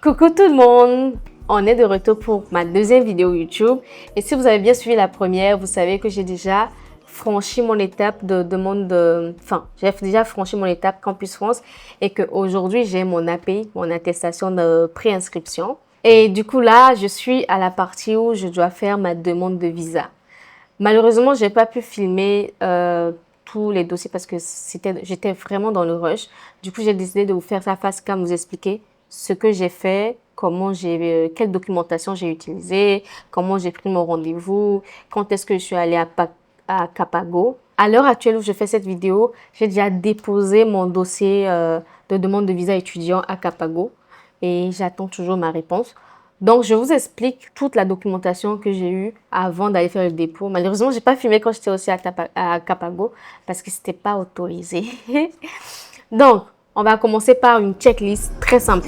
Coucou tout le monde, on est de retour pour ma deuxième vidéo YouTube et si vous avez bien suivi la première, vous savez que j'ai déjà franchi mon étape de demande de... Enfin, j'ai déjà franchi mon étape Campus France et qu'aujourd'hui j'ai mon API, mon attestation de préinscription. Et du coup là, je suis à la partie où je dois faire ma demande de visa. Malheureusement, j'ai pas pu filmer tous les dossiers parce que j'étais vraiment dans le rush. Du coup, j'ai décidé de vous faire ça face cam, vous expliquer ce que j'ai fait, quelle documentation j'ai utilisée, comment j'ai pris mon rendez-vous, quand est-ce que je suis allée à Capago. À l'heure actuelle où je fais cette vidéo, j'ai déjà déposé mon dossier de demande de visa étudiant à Capago et j'attends toujours ma réponse. Donc, je vous explique toute la documentation que j'ai eue avant d'aller faire le dépôt. Malheureusement, j'ai pas filmé quand j'étais aussi à Capago parce que c'était pas autorisé. Donc, on va commencer par une checklist très simple.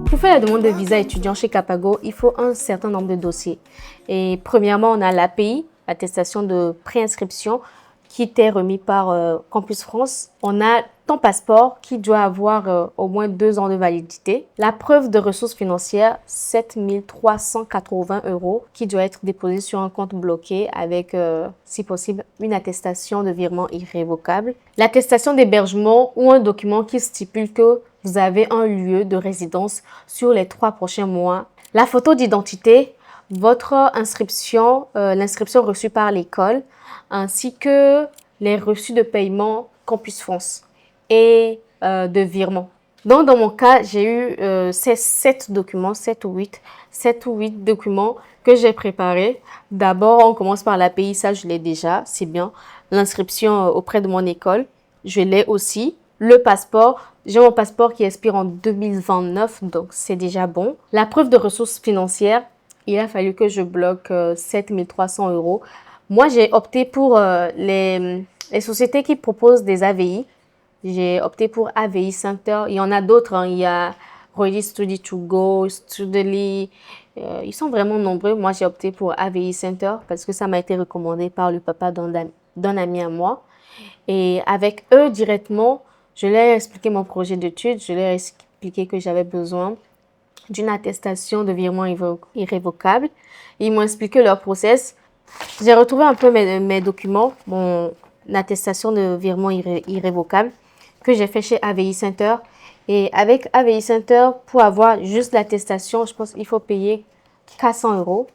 Pour faire la demande de visa étudiant chez Capago, il faut un certain nombre de dossiers. Et premièrement, on a l'API, attestation de préinscription, qui t'est remis par Campus France. On a ton passeport qui doit avoir au moins 2 ans de validité. La preuve de ressources financières, 7 380 € qui doit être déposée sur un compte bloqué avec, si possible, une attestation de virement irrévocable. L'attestation d'hébergement ou un document qui stipule que vous avez un lieu de résidence sur les 3 prochains mois. La photo d'identité, votre inscription, l'inscription reçue par l'école, ainsi que les reçus de paiement Campus France et de virement. Donc, dans mon cas, j'ai eu ces 7 documents, 7 ou 8 documents que j'ai préparés. D'abord, on commence par l'API, ça je l'ai déjà, c'est bien. L'inscription auprès de mon école, je l'ai aussi. Le passeport, j'ai mon passeport qui expire en 2029, donc c'est déjà bon. La preuve de ressources financières, il a fallu que je bloque 7 300 €. Moi, j'ai opté pour les sociétés qui proposent des AVI. J'ai opté pour AVI Center. Il y en a d'autres, hein. Il y a Ready Study to Go, Studely. Ils sont vraiment nombreux. Moi, j'ai opté pour AVI Center parce que ça m'a été recommandé par le papa d'un ami à moi. Et avec eux directement, je leur ai expliqué mon projet d'études. Je leur ai expliqué que j'avais besoin d'une attestation de virement irrévocable. Ils m'ont expliqué leur process. J'ai retrouvé un peu mes documents, mon attestation de virement irrévocable que j'ai fait chez AVI Center. Et avec AVI Center, pour avoir juste l'attestation, je pense qu'il faut payer 400 €.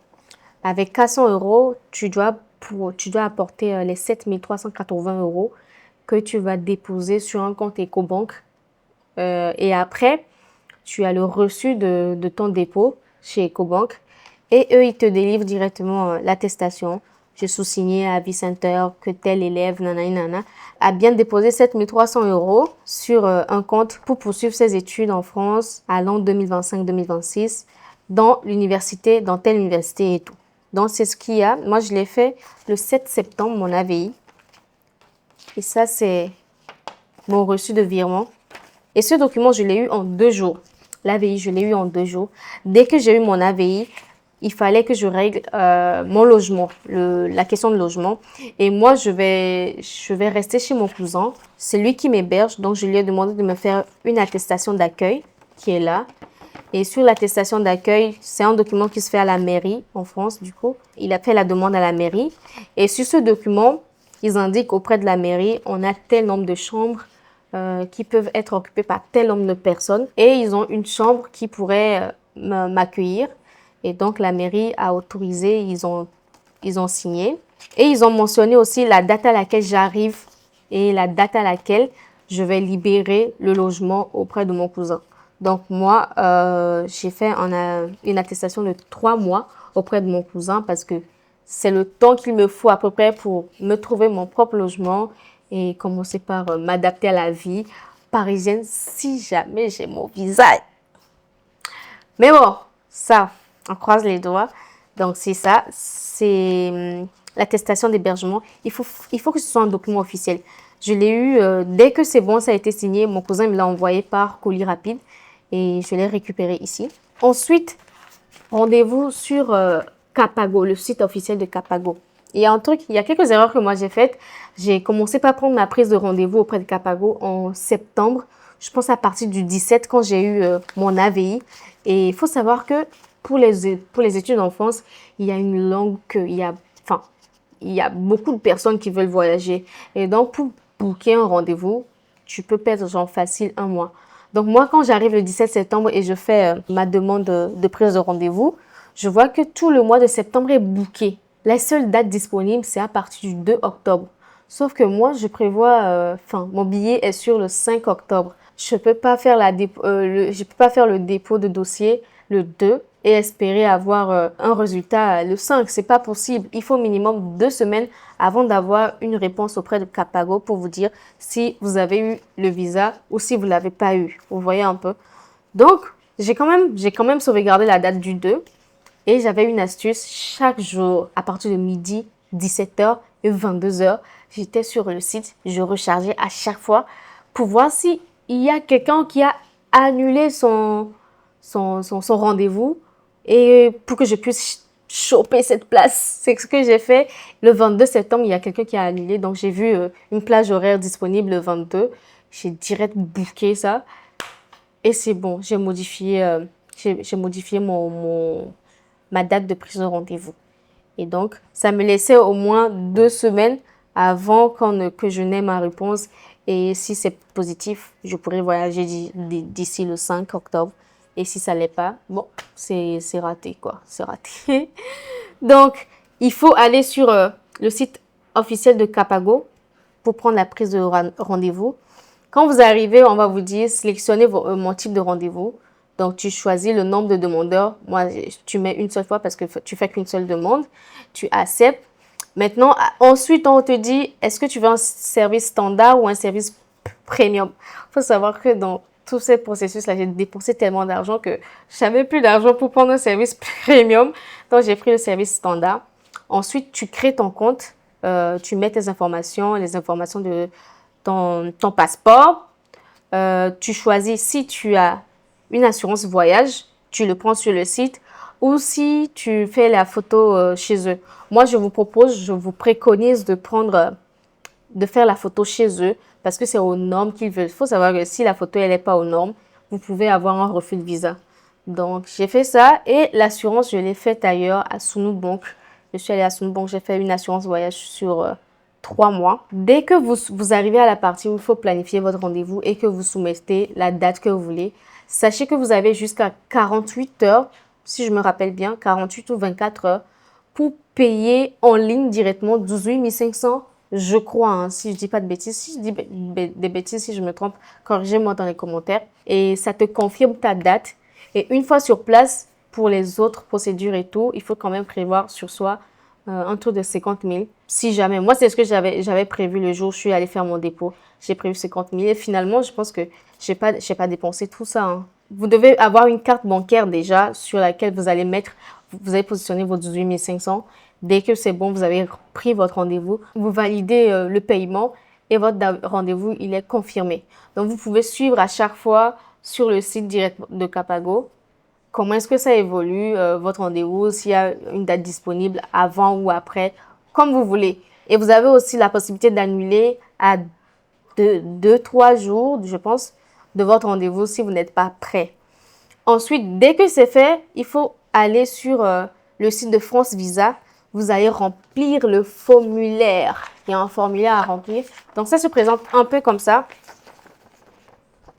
Avec 400 €, tu dois apporter les 7 380 € que tu vas déposer sur un compte EcoBank. Et après, tu as le reçu de ton dépôt chez EcoBank. Et eux, ils te délivrent directement l'attestation. J'ai sous-signé à AVI Center que tel élève, nanana, a bien déposé 7 300 € sur un compte pour poursuivre ses études en France à l'an 2025-2026 dans telle université et tout. Donc, c'est ce qu'il y a. Moi, je l'ai fait le 7 septembre, mon AVI. Et ça, c'est mon reçu de virement. Et ce document, je l'ai eu en 2 jours. L'AVI, je l'ai eu en 2 jours. Dès que j'ai eu mon AVI, il fallait que je règle mon logement, la question de logement. Et moi, je vais rester chez mon cousin. C'est lui qui m'héberge. Donc, je lui ai demandé de me faire une attestation d'accueil qui est là. Et sur l'attestation d'accueil, c'est un document qui se fait à la mairie en France, du coup. Il a fait la demande à la mairie. Et sur ce document, ils indiquent auprès de la mairie, on a tel nombre de chambres qui peuvent être occupées par tel nombre de personnes. Et ils ont une chambre qui pourrait m'accueillir. Et donc, la mairie a autorisé, ils ont signé. Et ils ont mentionné aussi la date à laquelle j'arrive et la date à laquelle je vais libérer le logement auprès de mon cousin. Donc, moi, j'ai fait une attestation de 3 mois auprès de mon cousin parce que c'est le temps qu'il me faut à peu près pour me trouver mon propre logement et commencer par m'adapter à la vie parisienne si jamais j'ai mon visa. Mais bon, ça, on croise les doigts. Donc, c'est ça. C'est l'attestation d'hébergement. Il faut que ce soit un document officiel. Je l'ai eu dès que c'est bon, ça a été signé. Mon cousin me l'a envoyé par colis rapide et je l'ai récupéré ici. Ensuite, rendez-vous sur Capago, le site officiel de Capago. il y a un truc, il y a quelques erreurs que moi j'ai faites. J'ai commencé par prendre ma prise de rendez-vous auprès de Capago en septembre. Je pense à partir du 17 quand j'ai eu mon AVI. Et il faut savoir que pour les études en France, il y a une longue queue. Enfin, il y a beaucoup de personnes qui veulent voyager. Et donc, pour booker un rendez-vous, tu peux perdre genre facile un mois. Donc, moi, quand j'arrive le 17 septembre et je fais ma demande de prise de rendez-vous, je vois que tout le mois de septembre est booké. La seule date disponible, c'est à partir du 2 octobre. Sauf que moi, je prévois, mon billet est sur le 5 octobre. Je peux pas faire je peux pas faire le dépôt de dossier le 2 et espérer avoir un résultat le 5. C'est pas possible. Il faut minimum 2 semaines avant d'avoir une réponse auprès de Capago pour vous dire si vous avez eu le visa ou si vous l'avez pas eu. Vous voyez un peu. Donc, j'ai quand même sauvegardé la date du 2 et j'avais une astuce chaque jour à partir de midi, 17h et 22h. J'étais sur le site, je rechargeais à chaque fois pour voir si il y a quelqu'un qui a annulé son rendez-vous et pour que je puisse choper cette place. C'est ce que j'ai fait. Le 22 septembre, il y a quelqu'un qui a annulé. Donc, j'ai vu une plage horaire disponible le 22. J'ai direct booké ça. Et c'est bon. J'ai modifié, ma date de prise de rendez-vous. Et donc, ça me laissait au moins 2 semaines avant que je n'ai ma réponse. Et si c'est positif, je pourrais voyager d'ici le 5 octobre. Et si ça ne l'est pas, bon, c'est raté, quoi. C'est raté. Donc, il faut aller sur le site officiel de Capago pour prendre la prise de rendez-vous. Quand vous arrivez, on va vous dire, sélectionnez mon type de rendez-vous. Donc, tu choisis le nombre de demandeurs. Moi, tu mets une seule fois parce que tu fais qu'une seule demande. Tu acceptes. Maintenant, ensuite, on te dit, est-ce que tu veux un service standard ou un service premium? Il faut savoir que dans tous ces processus-là, j'ai dépensé tellement d'argent que je n'avais plus d'argent pour prendre un service premium. Donc, j'ai pris le service standard. Ensuite, tu crées ton compte. Tu mets tes informations, les informations de ton passeport. Tu choisis si tu as une assurance voyage, tu le prends sur le site ou si tu fais la photo chez eux. Moi, je vous préconise de faire la photo chez eux parce que c'est aux normes qu'ils veulent. Il faut savoir que si la photo elle n'est pas aux normes, vous pouvez avoir un refus de visa. Donc, j'ai fait ça et l'assurance, je l'ai faite ailleurs à Sunu Bank. Je suis allée à Sunu Bank, j'ai fait une assurance voyage sur 3 mois. Dès que vous arrivez à la partie où il faut planifier votre rendez-vous et que vous soumettez la date que vous voulez, sachez que vous avez jusqu'à 48 heures, si je me rappelle bien, 48 ou 24 heures, pour payer en ligne directement 18 500, je crois, hein, si je ne dis pas de bêtises. Si je dis des bêtises, si je me trompe, corrigez-moi dans les commentaires. Et ça te confirme ta date. Et une fois sur place, pour les autres procédures et tout, il faut quand même prévoir sur soi un taux de 50 000. Si jamais, moi, c'est ce que j'avais prévu le jour où je suis allée faire mon dépôt. J'ai prévu 50 000 et finalement, je pense que je n'ai pas dépensé tout ça. Hein. Vous devez avoir une carte bancaire déjà sur laquelle vous allez positionner vos 18 500. Dès que c'est bon, vous avez pris votre rendez-vous, vous validez le paiement et votre rendez-vous, il est confirmé. Donc, vous pouvez suivre à chaque fois sur le site direct de Capago comment est-ce que ça évolue, votre rendez-vous, s'il y a une date disponible avant ou après, comme vous voulez. Et vous avez aussi la possibilité d'annuler à 2-3 jours, je pense, de votre rendez-vous si vous n'êtes pas prêt. Ensuite, dès que c'est fait, il faut aller sur le site de France Visa. Vous allez remplir le formulaire. Il y a un formulaire à remplir. Donc, ça se présente un peu comme ça.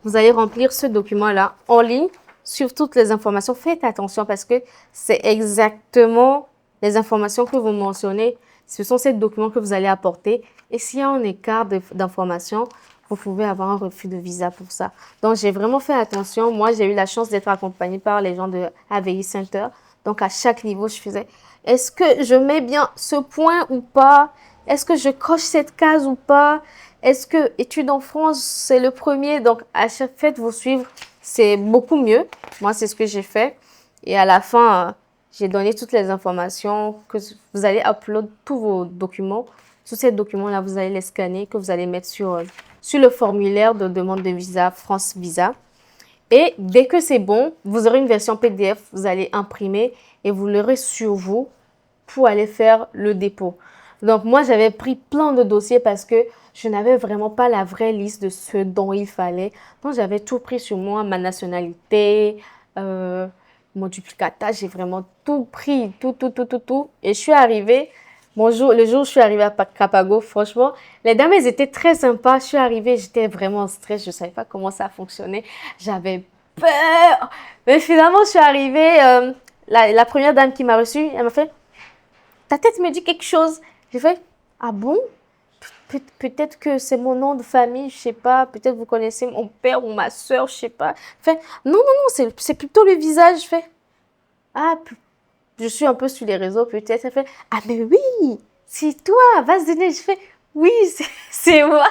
Vous allez remplir ce document-là en ligne sur toutes les informations. Faites attention parce que c'est exactement les informations que vous mentionnez. Ce sont ces documents que vous allez apporter. Et s'il y a un écart d'informations, vous pouvez avoir un refus de visa pour ça. Donc, j'ai vraiment fait attention. Moi, j'ai eu la chance d'être accompagnée par les gens de AVI Center. Donc, à chaque niveau, je faisais, est-ce que je mets bien ce point ou pas? Est-ce que je coche cette case ou pas? Est-ce que études en France, c'est le premier? Donc, à chaque fois, vous suivre, c'est beaucoup mieux. Moi, c'est ce que j'ai fait. Et à la fin, j'ai donné toutes les informations que vous allez upload tous vos documents. Tous ces documents-là, vous allez les scanner, que vous allez mettre sur le formulaire de demande de visa France Visa. Et dès que c'est bon, vous aurez une version PDF, vous allez imprimer et vous l'aurez sur vous pour aller faire le dépôt. Donc, moi, j'avais pris plein de dossiers parce que je n'avais vraiment pas la vraie liste de ce dont il fallait. Donc, j'avais tout pris sur moi, ma nationalité, euh, mon duplicata, j'ai vraiment tout pris, tout, tout, tout, tout, tout. Et je suis arrivée, le jour où je suis arrivée à Capago, franchement, les dames, elles étaient très sympas. Je suis arrivée, j'étais vraiment en stress, je ne savais pas comment ça fonctionnait. J'avais peur. Mais finalement, je suis arrivée, la première dame qui m'a reçue, elle m'a fait, ta tête me dit quelque chose. J'ai fait, ah bon? Peut-être que c'est mon nom de famille, je sais pas. Peut-être vous connaissez mon père ou ma soeur, je sais pas. Fait, non, non, non, c'est plutôt le visage. Je fais, ah, je suis un peu sur les réseaux, peut-être. Elle fait, ah, mais oui, c'est toi, vase de neige. Je fais, oui, c'est moi.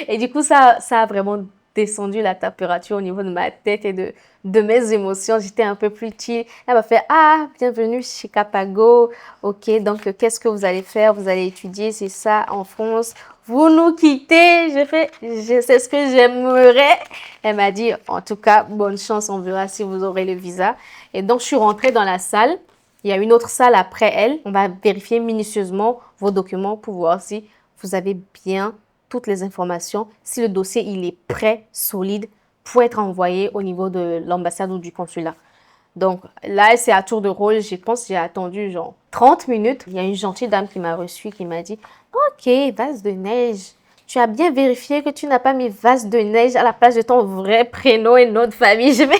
Et du coup, ça a vraiment descendu la température au niveau de ma tête et de mes émotions. J'étais un peu plus chill. Elle m'a fait, ah, bienvenue chez Capago. Ok, donc qu'est-ce que vous allez faire? Vous allez étudier, c'est ça, en France. Vous nous quittez. J'ai fait, c'est ce que j'aimerais. Elle m'a dit, en tout cas, bonne chance, on verra si vous aurez le visa. Et donc, je suis rentrée dans la salle. Il y a une autre salle après elle. On va vérifier minutieusement vos documents pour voir si vous avez bien toutes les informations, si le dossier il est prêt, solide, pour être envoyé au niveau de l'ambassade ou du consulat. Donc là, c'est à tour de rôle. Je pense que j'ai attendu genre 30 minutes. Il y a une gentille dame qui m'a reçue, qui m'a dit « Ok, vase de neige, tu as bien vérifié que tu n'as pas mis vase de neige à la place de ton vrai prénom et nom de famille. » Je vais,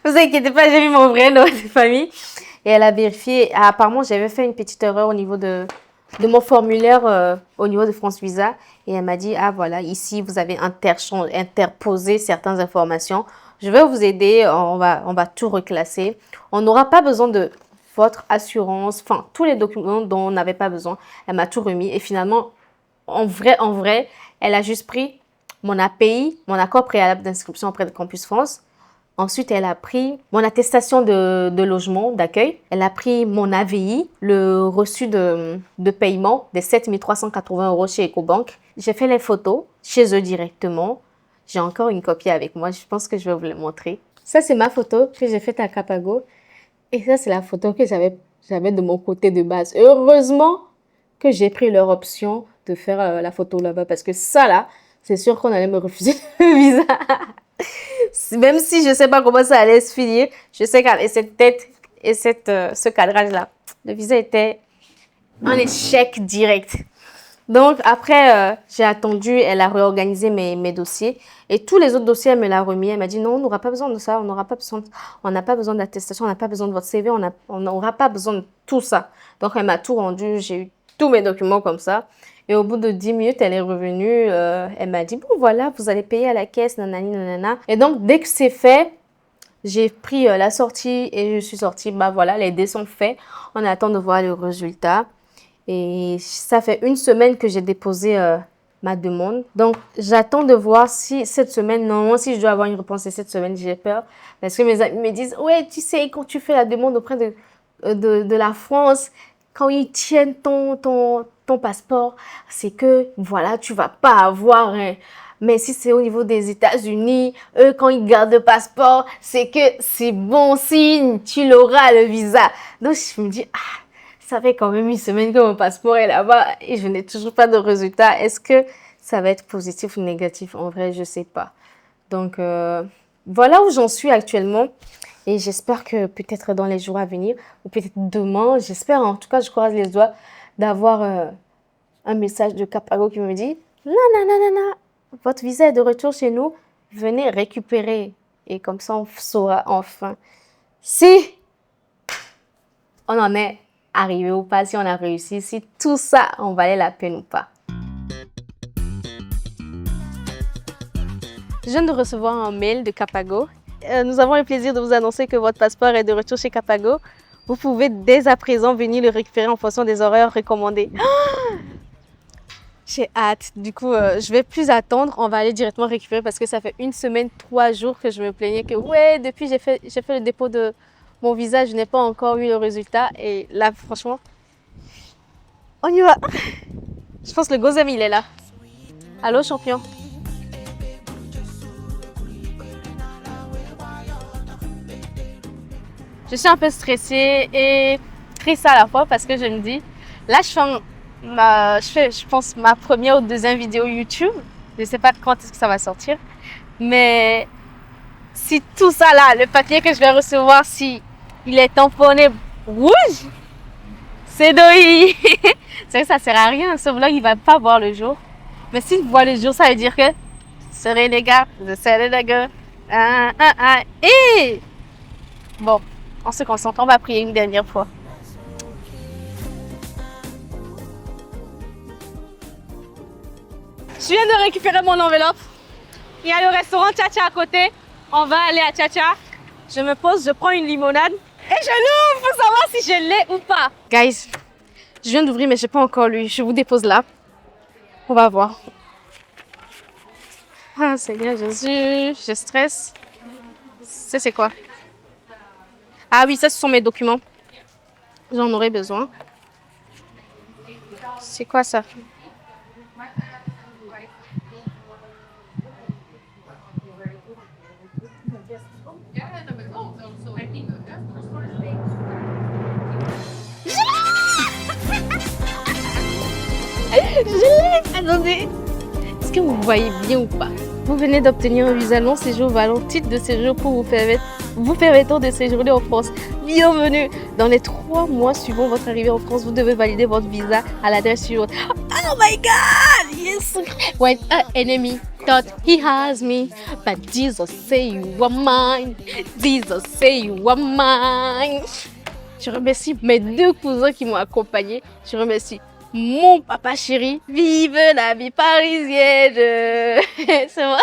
vous inquiétez pas, j'ai mis mon vrai nom de famille. Et elle a vérifié. Apparemment, j'avais fait une petite erreur au niveau de mon formulaire au niveau de France Visa. Et elle m'a dit, ah voilà, ici, vous avez interposé certaines informations. Je vais vous aider, on va tout reclasser. On n'aura pas besoin de votre assurance, enfin, tous les documents dont on n'avait pas besoin. Elle m'a tout remis. Et finalement, en vrai, elle a juste pris mon API, mon accord préalable d'inscription auprès de Campus France. Ensuite, elle a pris mon attestation de logement, d'accueil. Elle a pris mon AVI, le reçu de paiement des 7 380 € chez EcoBank. J'ai fait les photos chez eux directement. J'ai encore une copie avec moi. Je pense que je vais vous les montrer. Ça, c'est ma photo que j'ai faite à Capago. Et ça, c'est la photo que j'avais de mon côté de base. Heureusement que j'ai pris leur option de faire la photo là-bas. Parce que ça, là, c'est sûr qu'on allait me refuser le visa. Même si je ne sais pas comment ça allait se finir, je sais qu'avec cette tête et ce cadrage-là, le visa était un échec direct. Donc, après, j'ai attendu, elle a réorganisé mes dossiers. Et tous les autres dossiers, elle me l'a remis. Elle m'a dit, non, on n'aura pas besoin de ça, on n'a pas besoin d'attestation, on n'a pas besoin de votre CV, on n'aura pas besoin de tout ça. Donc, elle m'a tout rendu, j'ai eu tous mes documents comme ça. Et au bout de 10 minutes, elle est revenue, elle m'a dit, bon voilà, vous allez payer à la caisse, nanani, nanana. Et donc, dès que c'est fait, j'ai pris la sortie et je suis sortie. Bah voilà, les dés sont faits. On attend de voir le résultat. Et ça fait une semaine que j'ai déposé ma demande. Donc, j'attends de voir si cette semaine, normalement, si je dois avoir une réponse cette semaine, j'ai peur. Parce que mes amis me disent, ouais, tu sais, quand tu fais la demande auprès de la France, quand ils tiennent ton passeport, c'est que, voilà, tu vas pas avoir Mais si c'est au niveau des États-Unis, eux, quand ils gardent le passeport, c'est que c'est bon signe, tu l'auras le visa. Donc, je me dis, ah, ça fait quand même une semaine que mon passeport est là-bas et je n'ai toujours pas de résultat. Est-ce que ça va être positif ou négatif? En vrai, je sais pas. Donc, voilà où j'en suis actuellement. Et j'espère que peut-être dans les jours à venir, ou peut-être demain, j'espère, en tout cas, je croise les doigts, d'avoir un message de Capago qui me dit « Non, non, non, non, non, votre visa est de retour chez nous, venez récupérer. » Et comme ça, on saura enfin si on en est arrivé ou pas, si on a réussi, si tout ça en valait la peine ou pas. Je viens de recevoir un mail de Capago. Nous avons le plaisir de vous annoncer que votre passeport est de retour chez Capago. Vous pouvez dès à présent venir le récupérer en fonction des horaires recommandés. J'ai hâte. Du coup, je vais plus attendre. On va aller directement récupérer parce que ça fait une semaine, 3 jours que je me plaignais que ouais, depuis j'ai fait le dépôt de mon visa, je n'ai pas encore eu le résultat. Et là, franchement, on y va. Je pense que le Gozem, il est là. Allô, champion? Je suis un peu stressée et triste à la fois parce que je me dis, là, je fais je pense, ma première ou deuxième vidéo YouTube. Je sais pas quand est-ce que ça va sortir. Mais si tout ça là, le papier que je vais recevoir, si il est tamponné rouge, c'est doi. C'est vrai que ça sert à rien. Ce vlog, il va pas voir le jour. Mais s'il voit le jour, ça veut dire que serez les gars, je serai les gars. Et bon, on se concentre, on va prier une dernière fois. Je viens de récupérer mon enveloppe. Il y a le restaurant Tcha-Tcha à côté. On va aller à Tcha-Tcha. Je me pose, je prends une limonade et je l'ouvre pour savoir si je l'ai ou pas. Guys, je viens d'ouvrir mais je n'ai pas encore lu. Je vous dépose là. On va voir. Ah Seigneur Jésus, je stresse. Ça c'est quoi? Ah oui, ça ce sont mes documents. J'en aurai besoin. C'est quoi ça? Je l'ai! Attendez! Est-ce que vous voyez bien ou pas? Vous venez d'obtenir un visa long séjour valant titre de séjour pour vous permettant de séjourner en France. Bienvenue! Dans les 3 mois suivant votre arrivée en France, vous devez valider votre visa à l'adresse suivante. Oh my God! Yes! When an enemy thought he has me, but Jesus say you are mine. Jesus say you are mine. Je remercie mes 2 cousins qui m'ont accompagné. Je remercie mon papa chéri. Vive la vie parisienne. C'est moi.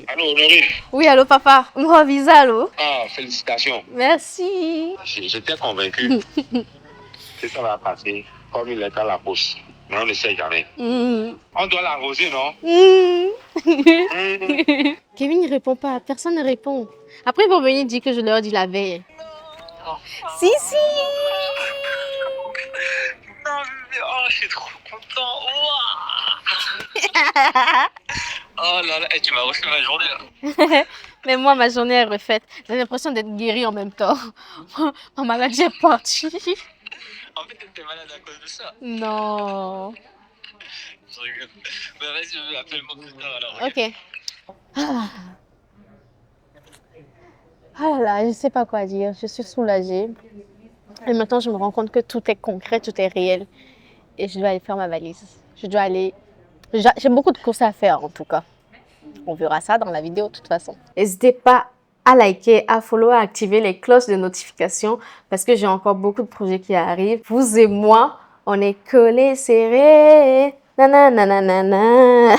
Allô, Honoré? Oui, allô papa. Mon visa, allô. Ah, félicitations. Merci. J'étais convaincu que ça va passer comme il est à la poste. Mais on ne sait jamais. On doit l'arroser, non? Kevin ne répond pas. Personne ne répond. Après, ils vont venir dire que je leur dis la veille. Si, si. Oh, je suis trop content. Oh là là, et tu m'as refait ma journée là. Mais moi, ma journée est refaite. J'ai l'impression d'être guérie en même temps. Ma maladie est partie. En fait, t'étais malade à cause de ça. Non. Je rigole. Bah vas-y, appelle-moi plus tard alors. Ok. Ah là là, je sais pas quoi dire. Je suis soulagée. Et maintenant, je me rends compte que tout est concret, tout est réel. Et je dois aller faire ma valise. Je dois aller... J'ai beaucoup de courses à faire en tout cas. On verra ça dans la vidéo de toute façon. N'hésitez pas à liker, à follow, à activer les cloches de notification parce que j'ai encore beaucoup de projets qui arrivent. Vous et moi, on est collés serrés. Nanana.